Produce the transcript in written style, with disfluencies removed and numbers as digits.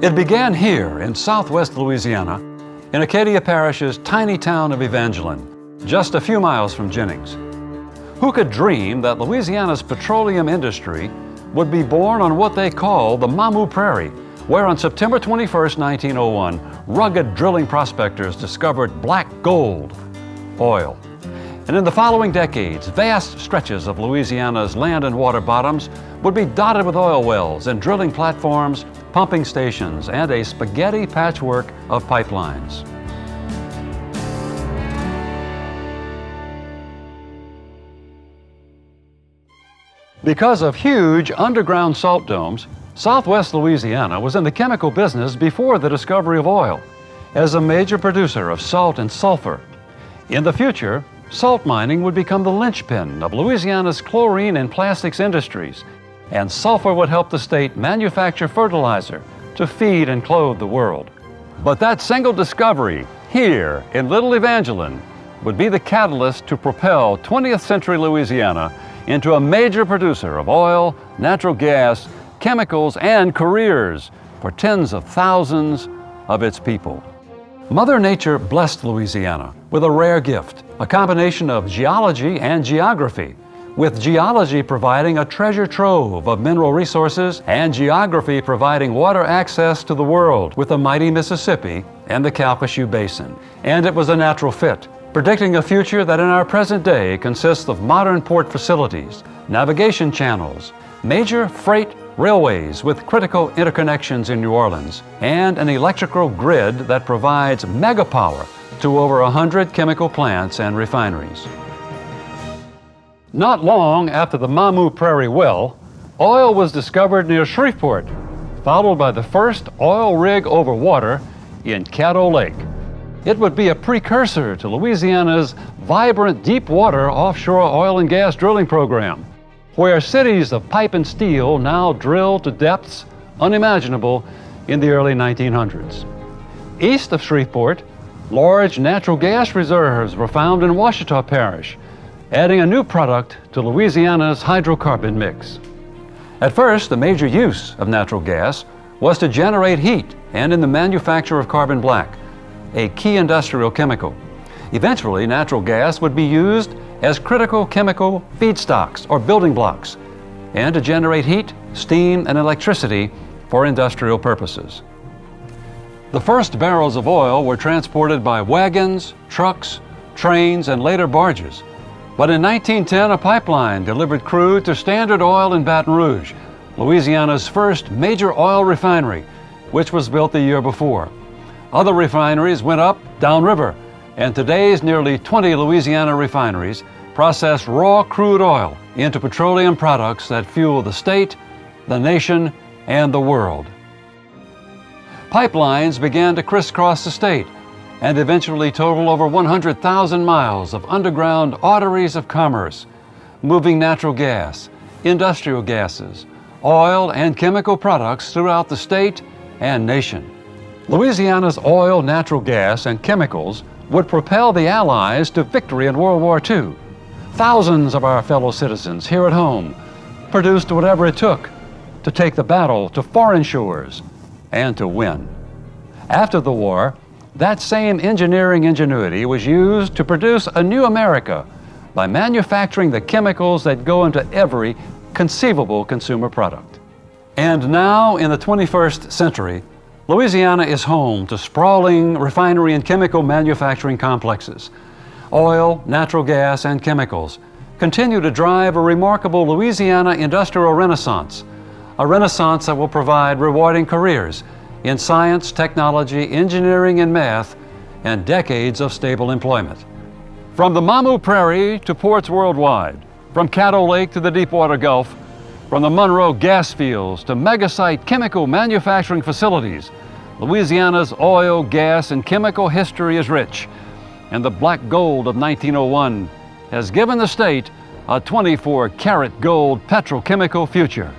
It began here in southwest Louisiana, in Acadia Parish's tiny town of Evangeline, just a few miles from Jennings. Who could dream that Louisiana's petroleum industry would be born on what they call the Mamou Prairie, where on September 21, 1901, rugged drilling prospectors discovered black gold, oil. And in the following decades, vast stretches of Louisiana's land and water bottoms would be dotted with oil wells and drilling platforms, pumping stations, and a spaghetti patchwork of pipelines. Because of huge underground salt domes, Southwest Louisiana was in the chemical business before the discovery of oil, as a major producer of salt and sulfur. In the future, salt mining would become the linchpin of Louisiana's chlorine and plastics industries, and sulfur would help the state manufacture fertilizer to feed and clothe the world. But that single discovery here in Little Evangeline would be the catalyst to propel 20th century Louisiana into a major producer of oil, natural gas, chemicals, and careers for tens of thousands of its people. Mother Nature blessed Louisiana with a rare gift, a combination of geology and geography, with geology providing a treasure trove of mineral resources and geography providing water access to the world with the mighty Mississippi and the Calcasieu Basin. And it was a natural fit, predicting a future that in our present day consists of modern port facilities, navigation channels, major freight railways with critical interconnections in New Orleans, and an electrical grid that provides megapower to over 100 chemical plants and refineries. Not long after the Mamou Prairie well, oil was discovered near Shreveport, followed by the first oil rig over water in Caddo Lake. It would be a precursor to Louisiana's vibrant deep water offshore oil and gas drilling program, where cities of pipe and steel now drill to depths unimaginable in the early 1900s. East of Shreveport, large natural gas reserves were found in Ouachita Parish, adding a new product to Louisiana's hydrocarbon mix. At first, the major use of natural gas was to generate heat and in the manufacture of carbon black, a key industrial chemical. Eventually, natural gas would be used as critical chemical feedstocks or building blocks, and to generate heat, steam, and electricity for industrial purposes. The first barrels of oil were transported by wagons, trucks, trains, and later barges. But in 1910, a pipeline delivered crude to Standard Oil in Baton Rouge, Louisiana's first major oil refinery, which was built the year before. Other refineries went up, downriver, and today's nearly 20 Louisiana refineries process raw crude oil into petroleum products that fuel the state, the nation, and the world. Pipelines began to crisscross the state and eventually total over 100,000 miles of underground arteries of commerce, moving natural gas, industrial gases, oil, and chemical products throughout the state and nation. Louisiana's oil, natural gas, and chemicals would propel the Allies to victory in World War II. Thousands of our fellow citizens here at home produced whatever it took to take the battle to foreign shores and to win. After the war, that same engineering ingenuity was used to produce a new America by manufacturing the chemicals that go into every conceivable consumer product. And now, in the 21st century, Louisiana is home to sprawling refinery and chemical manufacturing complexes. Oil, natural gas, and chemicals continue to drive a remarkable Louisiana industrial renaissance, a renaissance that will provide rewarding careers in science, technology, engineering, and math, and decades of stable employment. From the Mamou Prairie to ports worldwide, from Caddo Lake to the Deepwater Gulf, from the Monroe gas fields to mega-site chemical manufacturing facilities, Louisiana's oil, gas, and chemical history is rich, and the black gold of 1901 has given the state a 24-karat gold petrochemical future.